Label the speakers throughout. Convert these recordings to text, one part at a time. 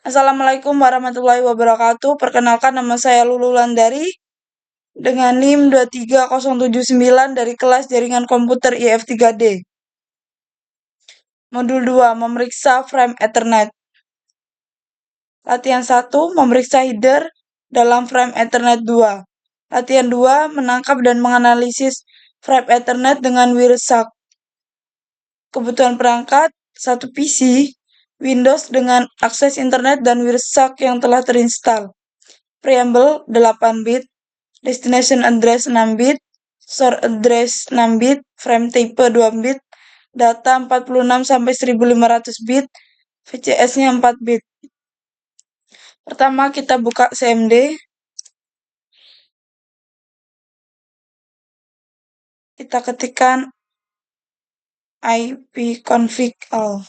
Speaker 1: Assalamualaikum warahmatullahi wabarakatuh. Perkenalkan nama saya Lulu Landari dengan NIM 23079 dari kelas Jaringan Komputer IF3D. Modul 2 memeriksa frame Ethernet. Latihan 1 memeriksa header dalam frame Ethernet 2. Latihan 2 menangkap dan menganalisis frame Ethernet dengan Wireshark. Kebutuhan perangkat 1 PC Windows dengan akses internet dan Wireshark yang telah terinstal. Preamble 8 bit, destination address 6 bit, source address 6 bit, frame type 2 bit, data 46 sampai 1500 bit, VCS-nya 4 bit. Pertama kita buka CMD. Kita ketikkan ipconfig all.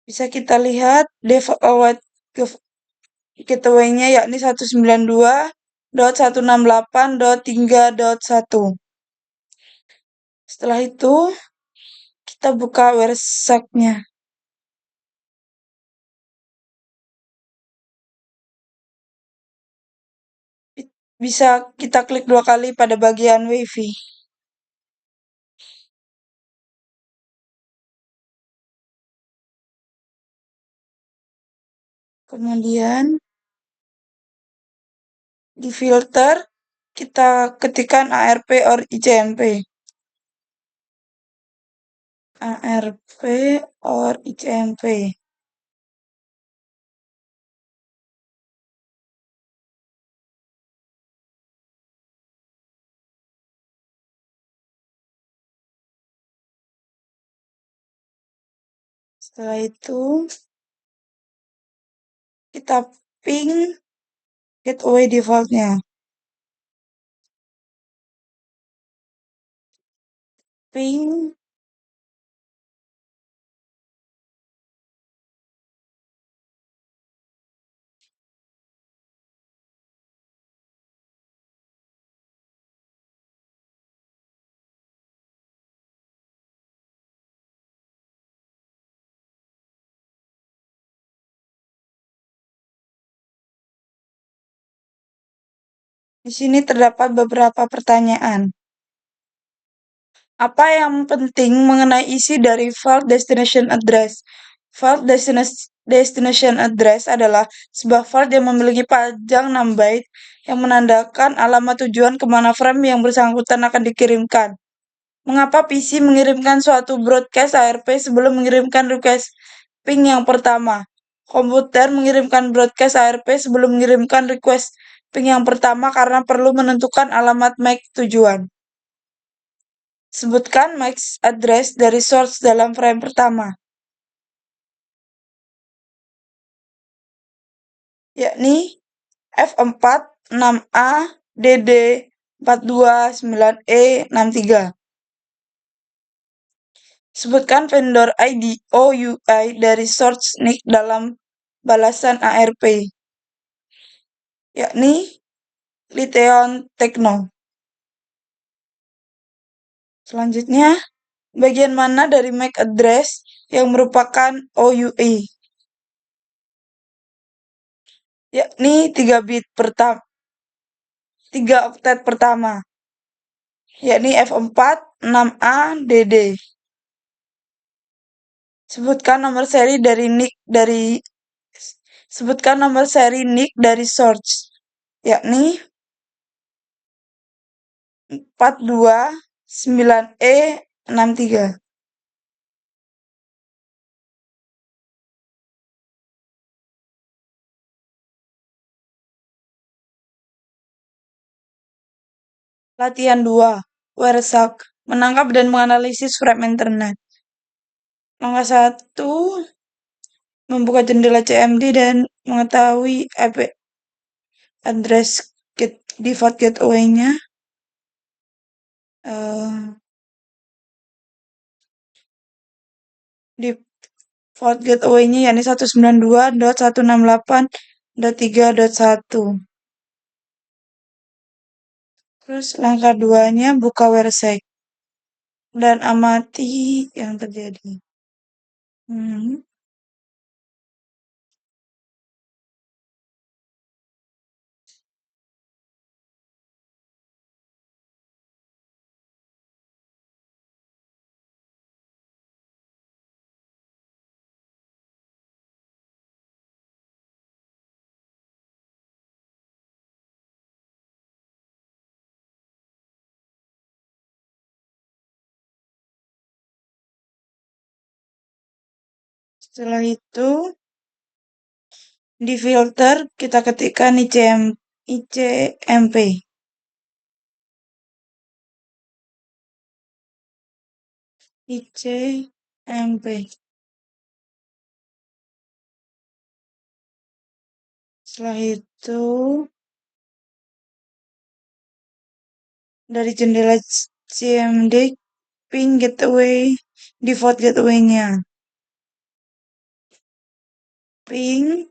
Speaker 1: Bisa kita lihat default gateway-nya yakni 192.168.3.1. Setelah itu kita buka Wireshark-nya. Bisa kita klik 2 kali pada bagian WiFi. Kemudian di filter kita ketikkan ARP or ICMP. ARP or ICMP. Setelah itu kita ping gateway defaultnya. Ping di sini terdapat beberapa pertanyaan. Apa yang penting mengenai isi dari file destination address? File destination address adalah sebuah file yang memiliki panjang 6 byte yang menandakan alamat tujuan kemana frame yang bersangkutan akan dikirimkan. Mengapa PC mengirimkan suatu broadcast ARP sebelum mengirimkan request ping yang pertama? Komputer mengirimkan broadcast ARP sebelum mengirimkan request ping yang pertama karena perlu menentukan alamat MAC tujuan. Sebutkan MAC address dari source dalam frame pertama, yakni F4 6A DD 429E 63. Sebutkan vendor ID OUI dari source NIC dalam balasan ARP, yakni Liteon Techno. Selanjutnya, bagian mana dari MAC address yang merupakan OUI? Yakni 3 bit pertama, 3 oktet pertama, yakni F4 6A DD. Sebutkan nomor seri NIC dari source, yakni 429E63. Latihan 2. Wireshark menangkap dan menganalisis frame internet. Langkah 1, membuka jendela CMD dan mengetahui IP address default gateway-nya. Default gateway-nya yakni 192.168.3.1. Terus langkah 2-nya buka Wireshark. dan amati yang terjadi. Hmm. Setelah itu di filter kita ketikkan ICMP. ICMP. Setelah itu dari jendela CMD ping gateway default gateway-nya. Ping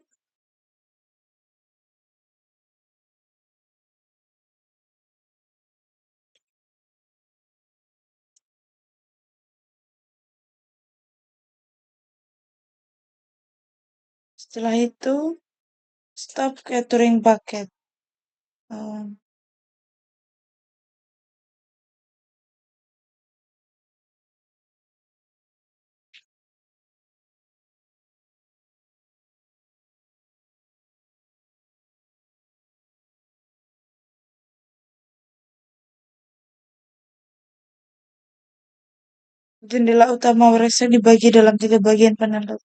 Speaker 1: setelah itu stop capturing paket. Jendela utama website dibagi dalam 3 bagian panel.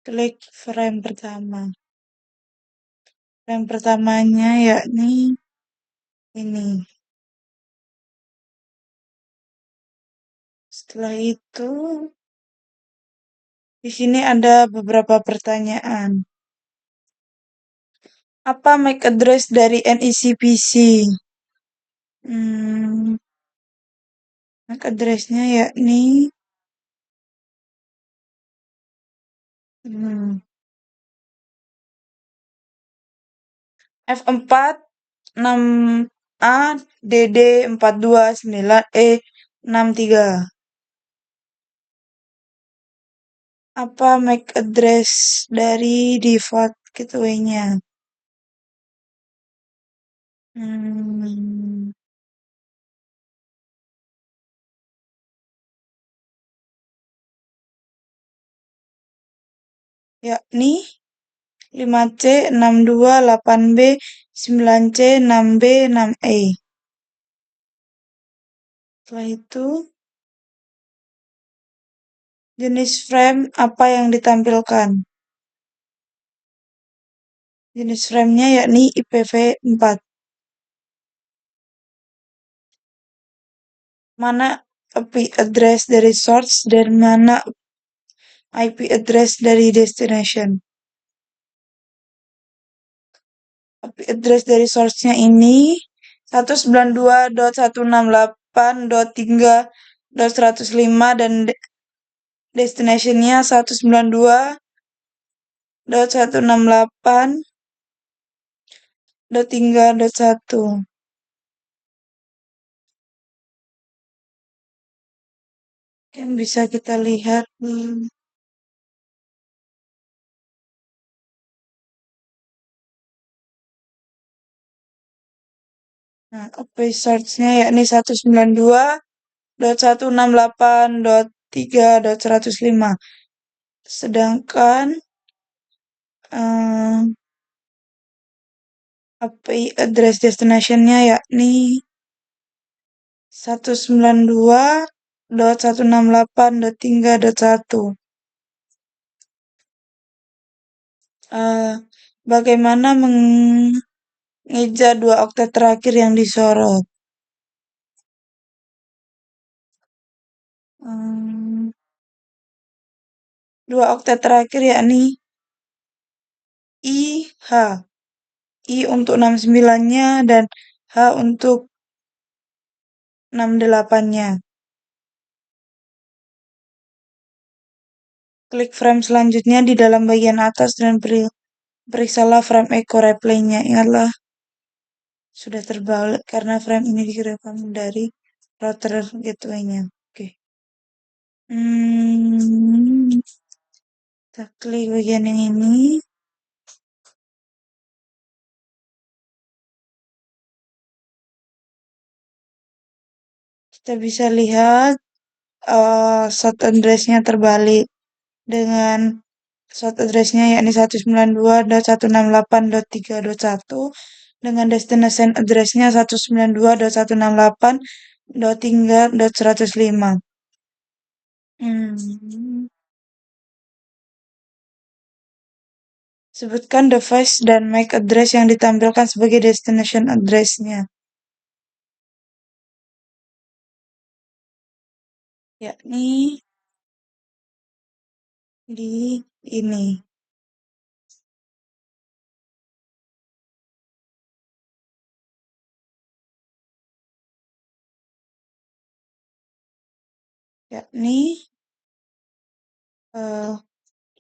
Speaker 1: Klik frame pertama. Frame pertamanya yakni ini. Setelah itu di sini ada beberapa pertanyaan. Apa MAC address dari NEC-PC? MAC address-nya yakni F4 6A DD 429E 63. Apa MAC address dari default gateway-nya? Yakni 5C 62 8B 9C 6B 6E. Setelah itu jenis frame apa yang ditampilkan? Jenis frame-nya yakni IPv4. Mana IP address dari source dan mana IP address dari destination? IP address dari source-nya ini 192.168.3.105 dan destination-nya 192.168.3.1. Yang bisa kita lihat nah, IP source-nya yakni 192.168.3.105. Sedangkan IP address destination-nya yakni 192.168.3.1. Bagaimana mengeja 2 oktet terakhir yang disorot? Dua oktet terakhir yakni IH. I untuk 69-nya dan H untuk 68-nya. Klik frame selanjutnya di dalam bagian atas dan periksalah frame echo replay-nya. Ingatlah, sudah terbalik karena frame ini dikirimkan dari router gateway-nya. Oke. Kita klik bagian yang ini. Kita bisa lihat short address-nya terbalik dengan short address-nya yakni 192.168.3.1 dengan destination address-nya 192.168.3.105. Sebutkan device dan MAC address yang ditampilkan sebagai destination address-nya. Yakni di ini. Yakni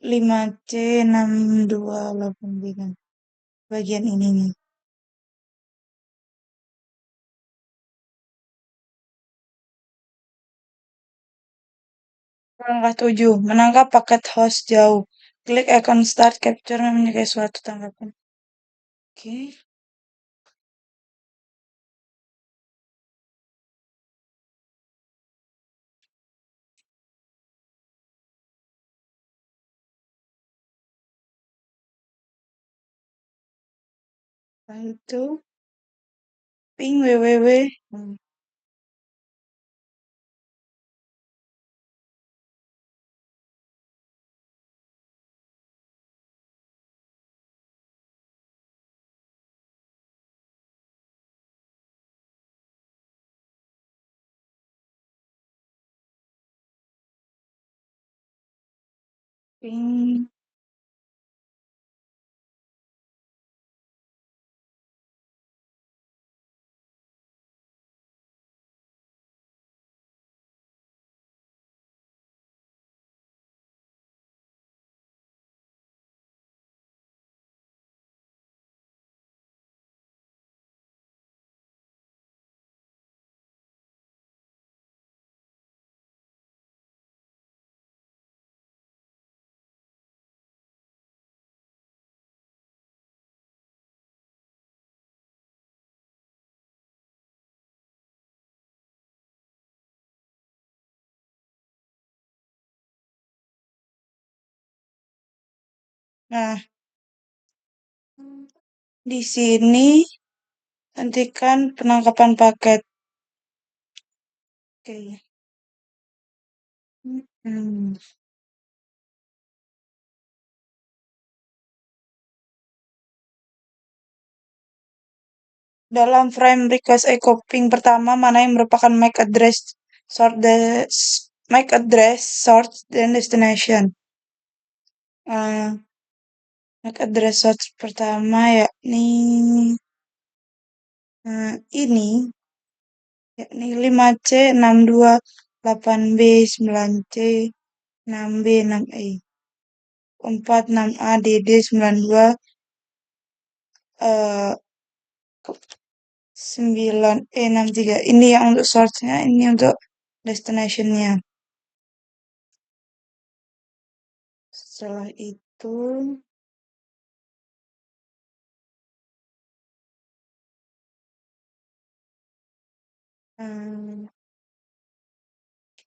Speaker 1: 5C6289. Bagian ini nih. Langkah 7. Menangkap paket host jauh. Klik icon start capture menyukai suatu tanggapan. Oke. Setelah itu ping www. Ping. Nah, di sini hentikan penangkapan paket. Oke. Dalam frame request echo ping pertama, mana yang merupakan MAC address, MAC address, source, dan destination. MAC address source pertama yakni ini, yakni 5C62 8B 9C 6B 6E 46A DD 92 9E63. Ini yang untuk source-nya, ini untuk destination-nya. Setelah itu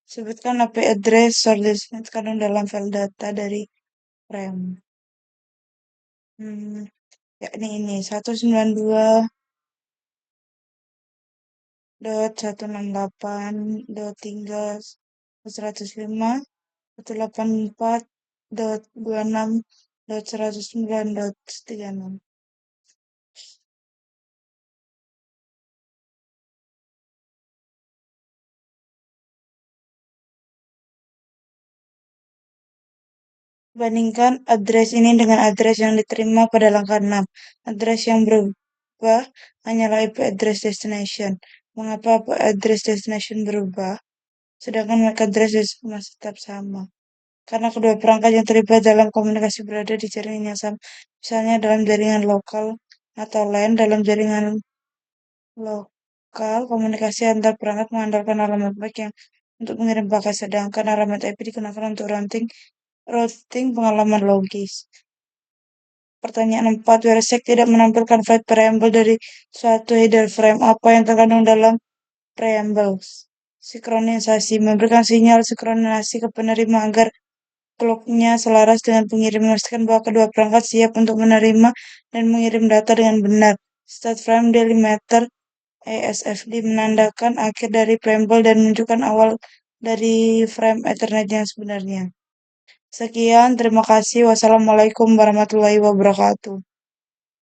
Speaker 1: sebutkan IP address source destination sekarang dalam file data dari RAM. Yakni ini 192.168.3.184.26.109.36. Bandingkan address ini dengan address yang diterima pada langkah 6. Address yang berubah hanyalah IP address destination. Mengapa IP address destination berubah? Sedangkan MAC address masih tetap sama. karena kedua perangkat yang terlibat dalam komunikasi berada di jaringan yang sama, misalnya dalam jaringan lokal atau LAN. Dalam jaringan lokal, komunikasi antar perangkat mengandalkan alamat MAC yang untuk mengirim paket, sedangkan alamat IP digunakan untuk routing pengalaman logis. Pertanyaan 4. WRSec tidak menampilkan flight preamble dari suatu header frame. Apa yang terkandung dalam preamble? Sinkronisasi. Memberikan sinyal sinkronisasi ke penerima agar clock-nya selaras dengan pengirim, memastikan bahwa kedua perangkat siap untuk menerima dan mengirim data dengan benar. Start frame delimiter ASFD menandakan akhir dari preamble dan menunjukkan awal dari frame Ethernet yang sebenarnya. Sekian, terima kasih. Wassalamualaikum warahmatullahi wabarakatuh.